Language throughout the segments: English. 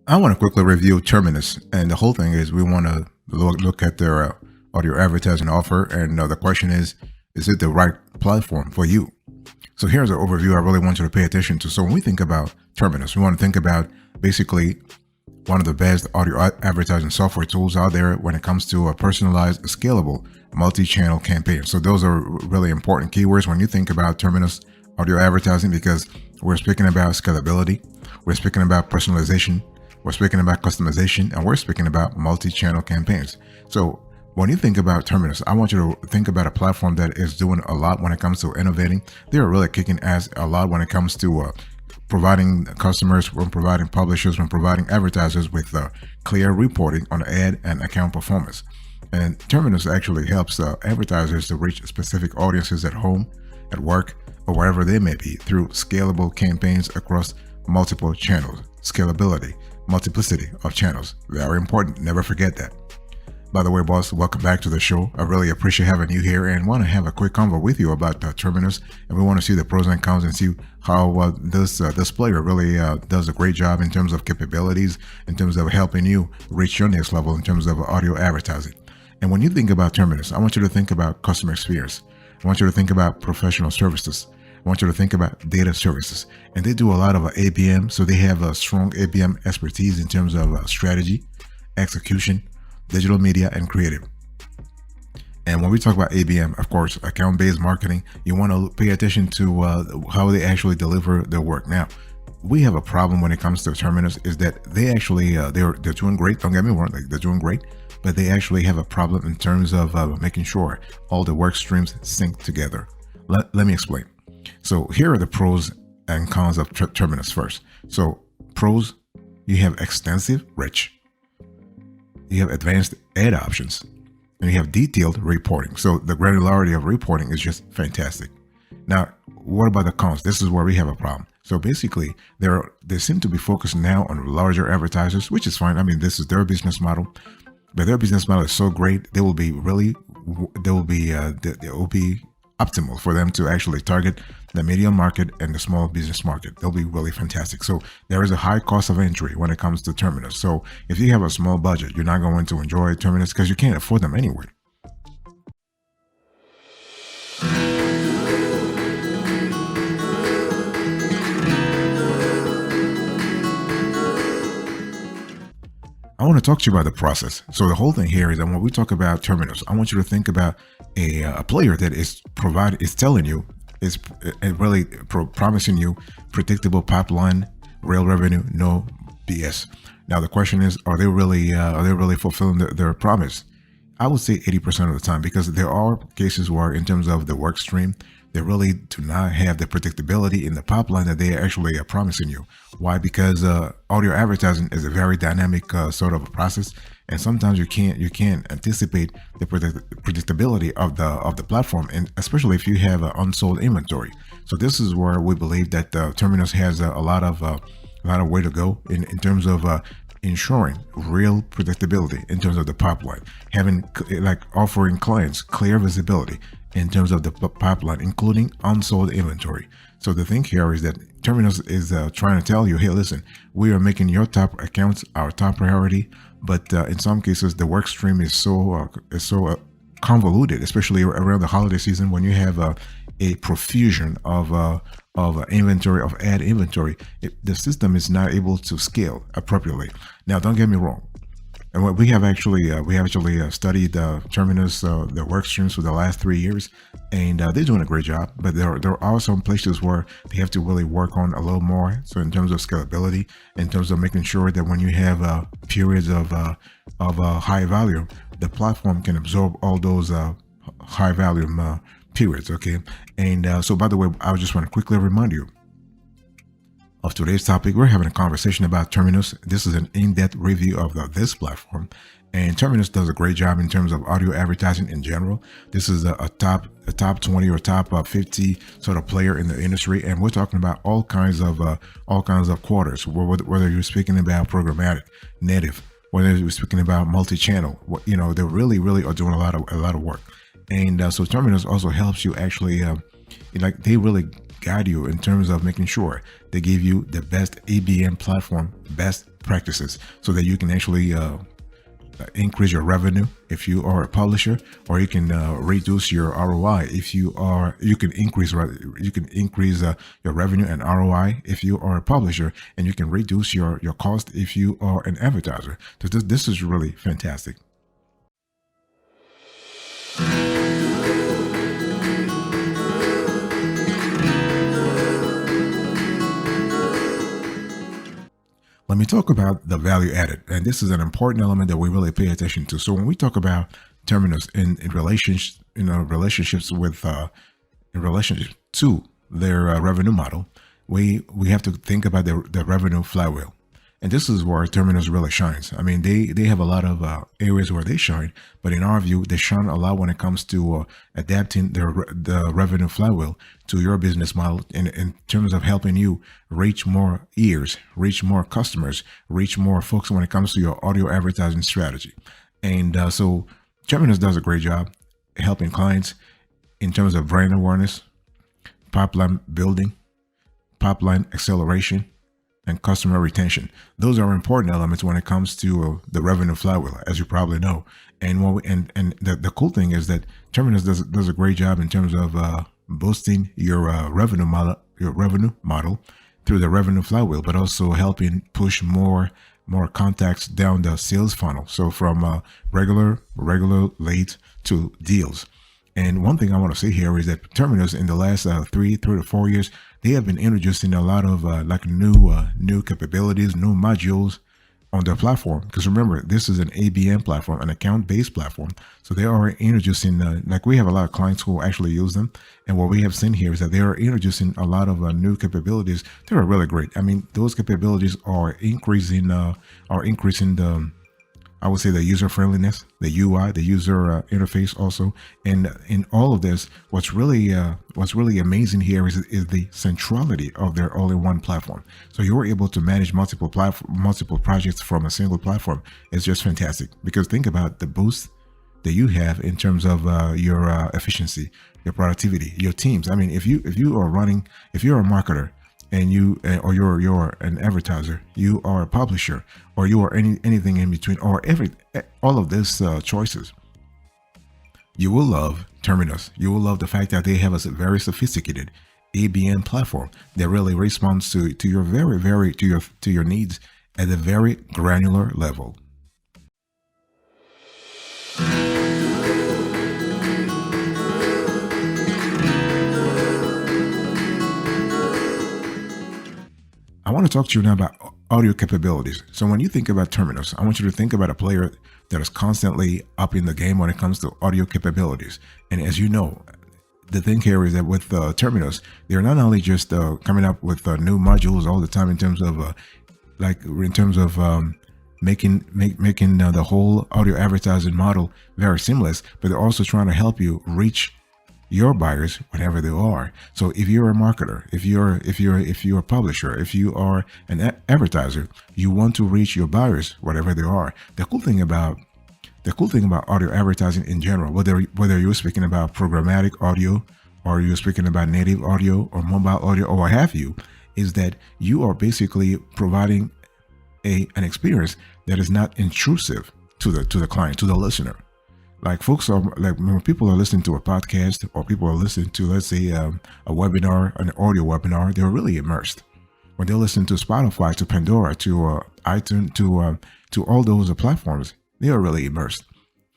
I want to quickly review Terminus, and the whole thing is we want to look at their audio advertising offer, and the question is it the right platform for you? So here's an overview I really want you to pay attention to. So when we think about Terminus, we want to think about basically one of the best audio advertising software tools out there when it comes to a personalized, scalable, multi-channel campaign. So those are really important keywords when you think about Terminus audio advertising, because we're speaking about scalability, we're speaking about personalization, we're speaking about customization, and we're speaking about multi-channel campaigns. So when you think about Terminus, I want you to think about a platform that is doing a lot when it comes to innovating. They're really kicking ass a lot when it comes to providing customers, when providing publishers, when providing advertisers with clear reporting on ad and account performance. And Terminus actually helps advertisers to reach specific audiences at home, at work, or wherever they may be through scalable campaigns across multiple channels. Scalability, multiplicity of channels. Very important. Never forget that. By the way, boss, welcome back to the show. I really appreciate having you here and want to have a quick convo with you about Terminus. And we want to see the pros and cons and see how this player really does a great job in terms of capabilities, in terms of helping you reach your next level in terms of audio advertising. And when you think about Terminus, I want you to think about customer experience. I want you to think about professional services. I want you to think about data services. And they do a lot of ABM. So they have a strong ABM expertise in terms of strategy, execution, digital media, and creative. And when we talk about ABM, of course, account-based marketing, you want to pay attention to how they actually deliver their work. Now, we have a problem when it comes to Terminus is that they actually, they're doing great. Don't get me wrong, they're doing great, but they actually have a problem in terms of making sure all the work streams sync together. Let me explain. So here are the pros and cons of Terminus first. So pros, you have extensive, rich. You have advanced ad options, and you have detailed reporting. So the granularity of reporting is just fantastic. Now, what about the cons? This is where we have a problem. So basically, they seem to be focused now on larger advertisers, which is fine. I mean, this is their business model, but their business model is so great. It will be optimal for them to actually target the medium market and the small business market. They'll be really fantastic. So there is a high cost of entry when it comes to Terminus. So if you have a small budget, you're not going to enjoy Terminus because you can't afford them anyway. I want to talk to you about the process. So the whole thing here is that when we talk about Terminus, I want you to think about a player that is telling you, is really promising you predictable pipeline, real revenue, no BS. Now the question is, are they really fulfilling their promise? I would say 80% of the time, because there are cases where, in terms of the work stream, they really do not have the predictability in the pipeline that they actually are promising you. Why? Because audio advertising is a very dynamic sort of a process, and sometimes you can't anticipate the predictability of the platform, and especially if you have unsold inventory. So this is where we believe that Terminus has a lot of way to go in terms of ensuring real predictability in terms of the pipeline, offering clients clear visibility in terms of the pipeline, including unsold inventory. So the thing here is that Terminus is trying to tell you, hey, listen, we are making your top accounts our top priority, but in some cases the work stream is so convoluted, especially around the holiday season when you have a profusion of inventory, of ad inventory. The system is not able to scale appropriately. Now, don't get me wrong. And we have actually studied Terminus, the work streams for the last 3 years, and they're doing a great job. But there are some places where they have to really work on a little more. So in terms of scalability, in terms of making sure that when you have periods of high volume, the platform can absorb all those high volume periods. Okay, and so by the way, I just want to quickly remind you of today's topic. We're having a conversation about Terminus. This is an in-depth review of this platform, and Terminus does a great job in terms of audio advertising in general. This is a top 20 or top 50 sort of player in the industry, and we're talking about all kinds of quarters. Whether you're speaking about programmatic, native, whether you're speaking about multi-channel, they really are doing a lot of work. And so Terminus also helps you actually, they really guide you in terms of making sure they give you the best ABM platform, best practices, so that you can actually increase your revenue if you are a publisher, or you can reduce your ROI if you are. You can increase your revenue and ROI if you are a publisher, and you can reduce your cost if you are an advertiser. So this is really fantastic. Let me talk about the value added, and this is an important element that we really pay attention to. So when we talk about Terminus in relationships, relationships with in relationship to their revenue model, we have to think about the revenue flywheel. And this is where Terminus really shines. I mean, they have a lot of areas where they shine, but in our view, they shine a lot when it comes to adapting the revenue flywheel to your business model in terms of helping you reach more ears, reach more customers, reach more folks when it comes to your audio advertising strategy. And so Terminus does a great job helping clients in terms of brand awareness, pipeline building, pipeline acceleration, and customer retention. Those are important elements when it comes to the revenue flywheel, as you probably know. And the cool thing is that Terminus does a great job in terms of boosting your revenue model through the revenue flywheel, but also helping push more contacts down the sales funnel. So from regular leads to deals. And one thing I want to say here is that Terminus in the last 3 to 4 years, they have been introducing a lot of new capabilities, new modules on their platform. Because remember, this is an ABM platform, an account-based platform. So they are introducing, we have a lot of clients who actually use them. And what we have seen here is that they are introducing a lot of new capabilities. They are really great. I mean, those capabilities are increasing the, I would say, the user friendliness, the UI, the user interface also. And in all of this, what's really amazing here is the centrality of their all-in-one platform. So you're able to manage multiple projects from a single platform. It's just fantastic, because think about the boost that you have in terms of your efficiency, your productivity, your teams. I mean, if you're a marketer, and or you're an advertiser, you are a publisher, or you are anything in between, or all of these choices, you will love Terminus. You will love the fact that they have a very sophisticated ABM platform that really responds to your to your needs at a very granular level. I want to talk to you now about audio capabilities. So when you think about Terminus, I want you to think about a player that is constantly upping the game when it comes to audio capabilities. And as you know, the thing here is that with Terminus, they're not only just coming up with new modules all the time in terms of making the whole audio advertising model very seamless, but they're also trying to help you reach your buyers whatever they are. So if you're a marketer, if you're a publisher, if you are an advertiser, you want to reach your buyers whatever they are. The cool thing about audio advertising in general, whether you're speaking about programmatic audio, or you're speaking about native audio or mobile audio or what have you, is that you are basically providing an experience that is not intrusive to the client, to the listener. Like folks are when people are listening to a podcast, or people are listening to, let's say, a webinar, an audio webinar, they're really immersed. When they listen to Spotify, to Pandora, to iTunes, to all those platforms, they are really immersed,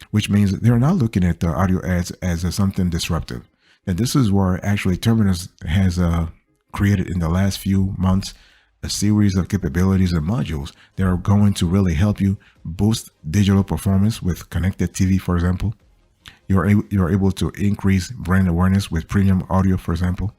which means they're not looking at the audio ads as something disruptive. And this is where actually Terminus has created in the last few months a series of capabilities and modules that are going to really help you boost digital performance with connected TV, for example. You're able to increase brand awareness with premium audio, for example,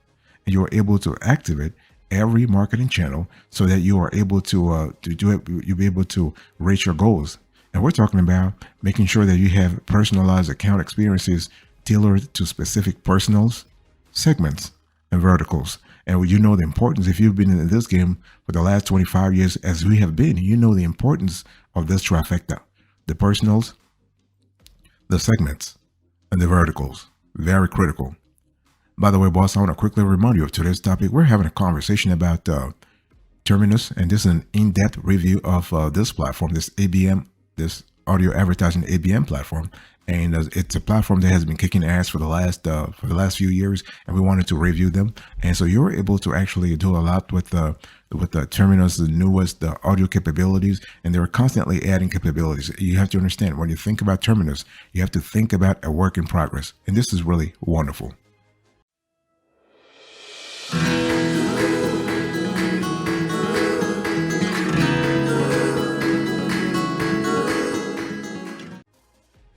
and you're able to activate every marketing channel so that you are able to do it. You'll be able to reach your goals. And we're talking about making sure that you have personalized account experiences tailored to specific personals, segments, and verticals. And you know the importance, if you've been in this game for the last 25 years, as we have been, you know the importance of this trifecta: the personals, the segments, and the verticals. Very critical. By the way, boss, I want to quickly remind you of today's topic. We're having a conversation about Terminus, and this is an in-depth review of this platform, this ABM, this audio advertising ABM platform. And it's a platform that has been kicking ass for the last few years, and we wanted to review them. And so you're able to actually do a lot with the Terminus, the newest audio capabilities, and they're constantly adding capabilities. You have to understand, when you think about Terminus, you have to think about a work in progress, and this is really wonderful.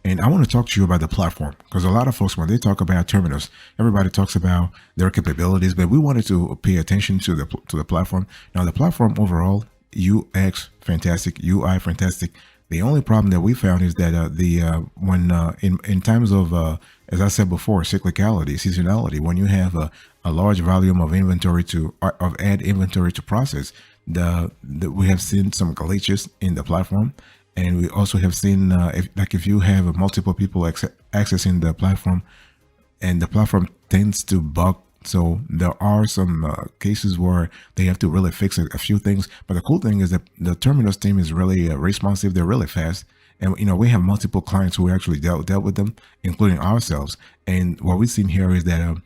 And I want to talk to you about the platform, because a lot of folks, when they talk about Terminus, everybody talks about their capabilities, but we wanted to pay attention to the platform. Now, the platform overall, UX fantastic, UI fantastic. The only problem that we found is that in times of as I said before, cyclicality, seasonality, when you have a large volume of ad inventory to process, we have seen some glitches in the platform. And we also have seen, if you have multiple people accessing the platform, and the platform tends to bug. So there are some cases where they have to really fix a few things. But the cool thing is that the Terminus team is really responsive. They're really fast. And, we have multiple clients who actually dealt with them, including ourselves. And what we've seen here is that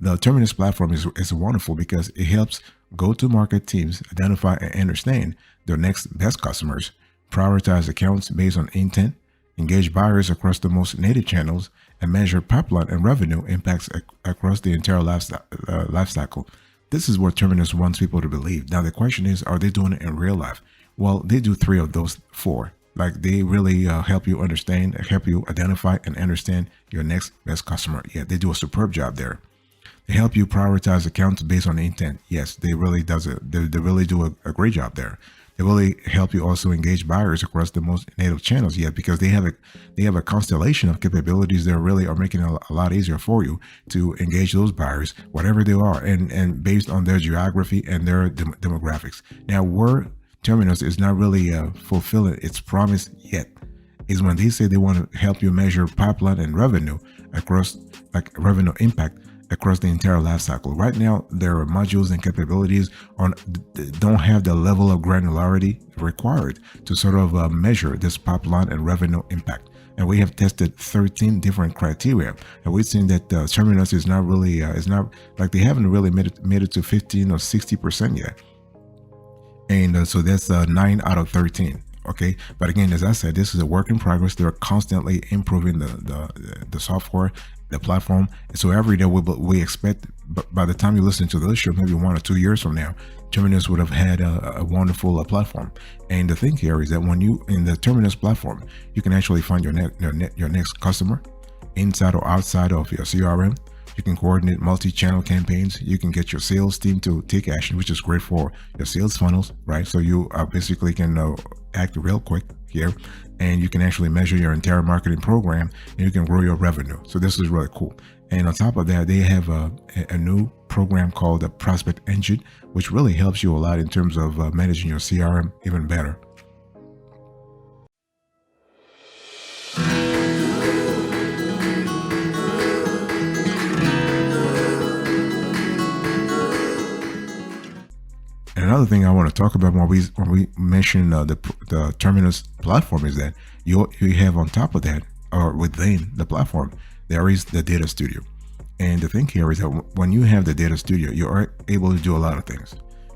the Terminus platform is wonderful because it helps go-to-market teams identify and understand their next best customers, prioritize accounts based on intent, engage buyers across the most native channels, and measure pipeline and revenue impacts across the entire life cycle. This is what Terminus wants people to believe. Now, the question is, are they doing it in real life? Well, they do 3 of those 4. Like, they really help you understand, help you identify and understand your next best customer. Yeah, they do a superb job there. They help you prioritize accounts based on intent. Yes, they really they really do a great job there. They really help you also engage buyers across the most native channels, because they have a constellation of capabilities that really are making it a lot easier for you to engage those buyers, whatever they are, and based on their geography and their demographics. Now, where Terminus is not really fulfilling its promise yet is when they say they want to help you measure pipeline and revenue across, like revenue impact across the entire life cycle. Right now, their modules and capabilities don't have the level of granularity required to sort of measure this pipeline and revenue impact. And we have tested 13 different criteria, and we've seen that Terminus is not really, they haven't really made it to 15 or 60% yet. And so that's 9 out of 13. Okay, but again, as I said, this is a work in progress. They're constantly improving the software, the platform. And so every day we expect, by the time you listen to this show, maybe 1 or 2 years from now, Terminus would have had a wonderful platform. And the thing here is that when you in the Terminus platform, you can actually find your next customer inside or outside of your CRM. You can coordinate multi-channel campaigns. You can get your sales team to take action, which is great for your sales funnels, right? So you basically can act real quick here, and you can actually measure your entire marketing program, and you can grow your revenue. So this is really cool. And on top of that, they have a new program called the Prospect Engine, which really helps you a lot in terms of managing your CRM even better. And another thing I want to talk about when we mention the Terminus platform is that you have on top of that, or within the platform, there is the data studio. And the thing here is that when you have the data studio, you are able to do a lot of things.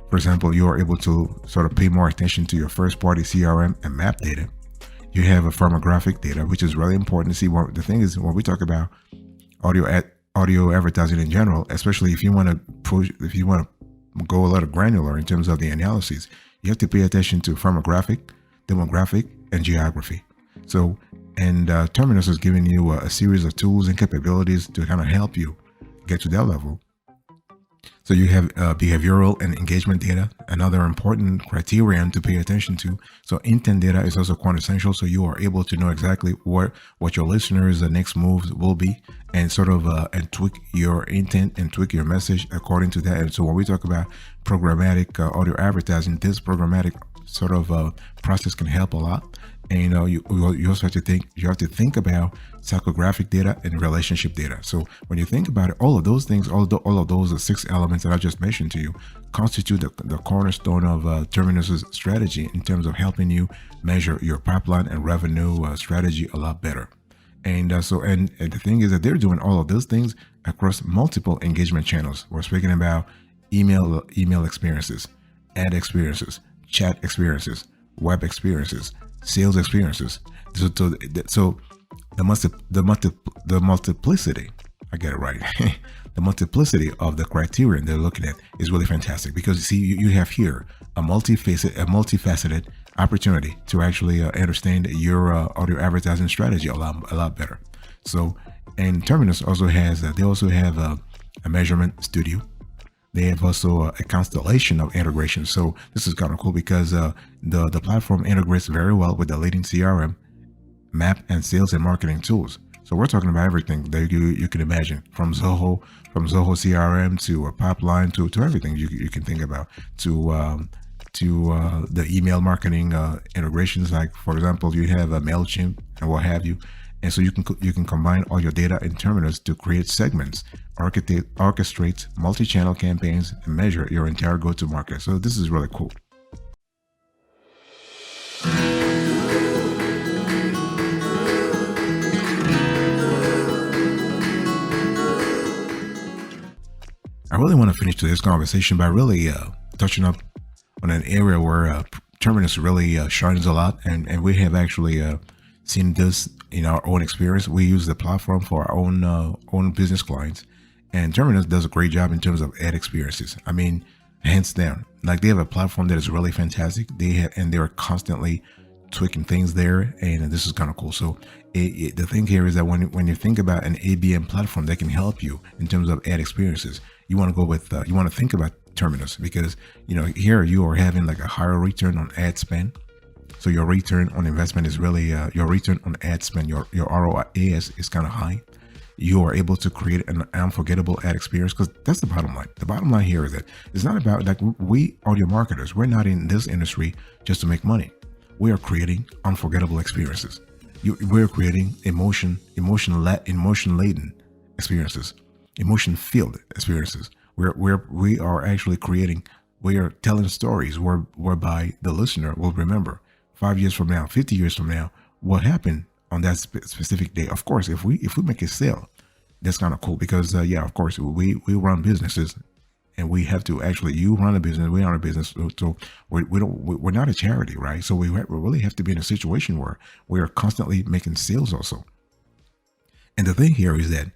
For example, you are able to sort of pay more attention to your first party CRM and map data. You have a firmographic data, which is really important to see. The thing is, when we talk about audio advertising in general, especially if you want to go a lot granular in terms of the analyses, you have to pay attention to firmographic, demographic, and geography. So, and Terminus is giving you a series of tools and capabilities to kind of help you get to that level. So you have behavioral and engagement data, another important criterion to pay attention to. So intent data is also quite essential. So you are able to know exactly what your listeners' next moves will be, and sort of and tweak your intent and tweak your message according to that. And so when we talk about programmatic audio advertising, this programmatic sort of process can help a lot. And you also have to think about psychographic data and relationship data. So when you think about it, all of those things, all of those 6 elements that I just mentioned to you, constitute the cornerstone of Terminus's strategy in terms of helping you measure your pipeline and revenue strategy a lot better. And and the thing is that they're doing all of those things across multiple engagement channels. We're speaking about email experiences, ad experiences, chat experiences, web experiences, sales experiences. So the multiplicity, I get it right. The multiplicity of the criterion they're looking at is really fantastic, because you see, you have here a multifaceted opportunity to actually understand your audio advertising strategy a lot better. So, and Terminus also has they also have a measurement studio. They have also a constellation of integrations. So this is kind of cool, because the platform integrates very well with the leading CRM, map, and sales and marketing tools. So we're talking about everything that you can imagine, from Zoho CRM to a pipeline to everything you can think about, to the email marketing integrations. Like, for example, you have a MailChimp and what have you. And so you can combine all your data in Terminus to create segments, orchestrate multi-channel campaigns, and measure your entire go-to-market. So this is really cool. I really want to finish today's conversation by really touching up on an area where Terminus really shines a lot, and we have actually seen this in our own experience. We use the platform for our own business clients, and Terminus does a great job in terms of ad experiences. I mean, hands down. Like, they have a platform that is really fantastic. They're constantly tweaking things there, and this is kind of cool. So the thing here is that when you think about an ABM platform that can help you in terms of ad experiences, you want to go with you want to think about Terminus, because here you are having like a higher return on ad spend. So your return on investment is really your return on ad spend, your ROI is kind of high. You are able to create an unforgettable ad experience, because that's the bottom line. The bottom line here is that it's not about, like, we audio marketers, we're not in this industry just to make money. We are creating unforgettable experiences. We're creating emotion-laden experiences, emotion-filled experiences. We are actually creating. We are telling stories whereby the listener will remember 5 years from now, 50 years from now, what happened on that specific day. Of course, if we make a sale, that's kind of cool, because of course, we run businesses, and we have to actually, you run a business, we run a business, so we're not a charity, right? So we really have to be in a situation where we are constantly making sales also. And the thing here is that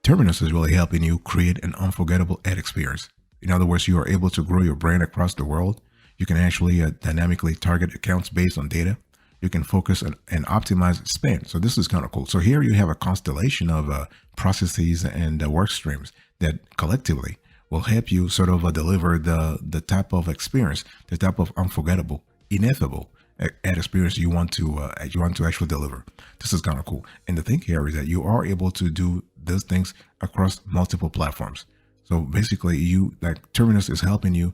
Terminus is really helping you create an unforgettable ad experience. In other words, you are able to grow your brand across the world. You can actually dynamically target accounts based on data. You can focus and optimize spend. So this is kind of cool. So here you have a constellation of processes and work streams that collectively will help you sort of deliver the type of experience, the type of unforgettable, ineffable ad experience you want to actually deliver. This is kind of cool. And the thing here is that you are able to do those things across multiple platforms. So basically, Terminus is helping you,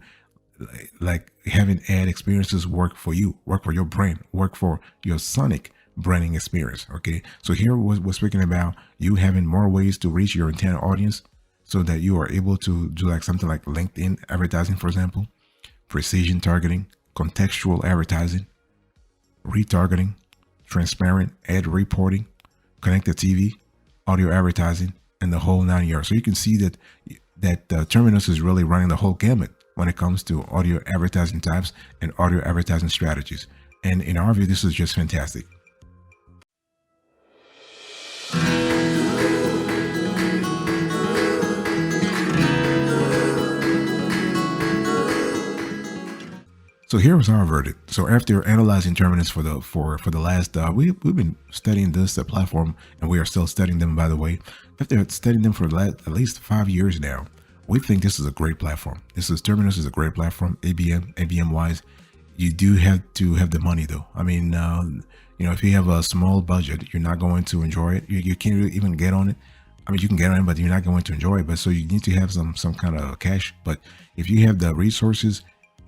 like having ad experiences work for you, work for your brand, work for your sonic branding experience. Okay, so here we're speaking about you having more ways to reach your intended audience, so that you are able to do like something like LinkedIn advertising, for example, precision targeting, contextual advertising, retargeting, transparent ad reporting, connected TV, audio advertising, and the whole 9 yards. So you can see that Terminus is really running the whole gamut when it comes to audio advertising types and audio advertising strategies. And in our view, this is just fantastic. So here was our verdict. So after analyzing Terminus for the last, we've been studying this platform, and we are still studying them, by the way. After studying them for at least 5 years now, we think this is a great platform. Terminus is a great platform. ABM wise, you do have to have the money though. I mean, if you have a small budget, you're not going to enjoy it. You can't really even get on it. I mean, you can get on it, but you're not going to enjoy it. But so you need to have some kind of cash. But if you have the resources,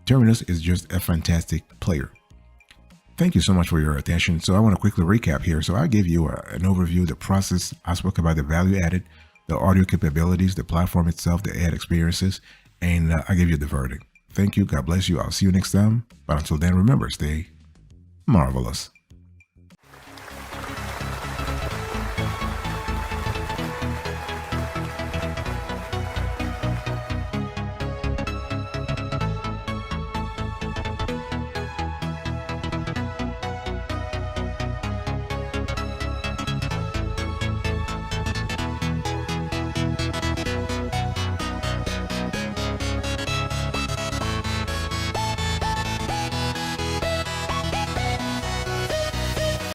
Terminus is just a fantastic player. Thank you so much for your attention. So I want to quickly recap here. So I gave you an overview of the process. I spoke about the value added, the audio capabilities, the platform itself, the ad experiences, and I gave you the verdict. Thank you. God bless you. I'll see you next time. But until then, remember, stay marvelous.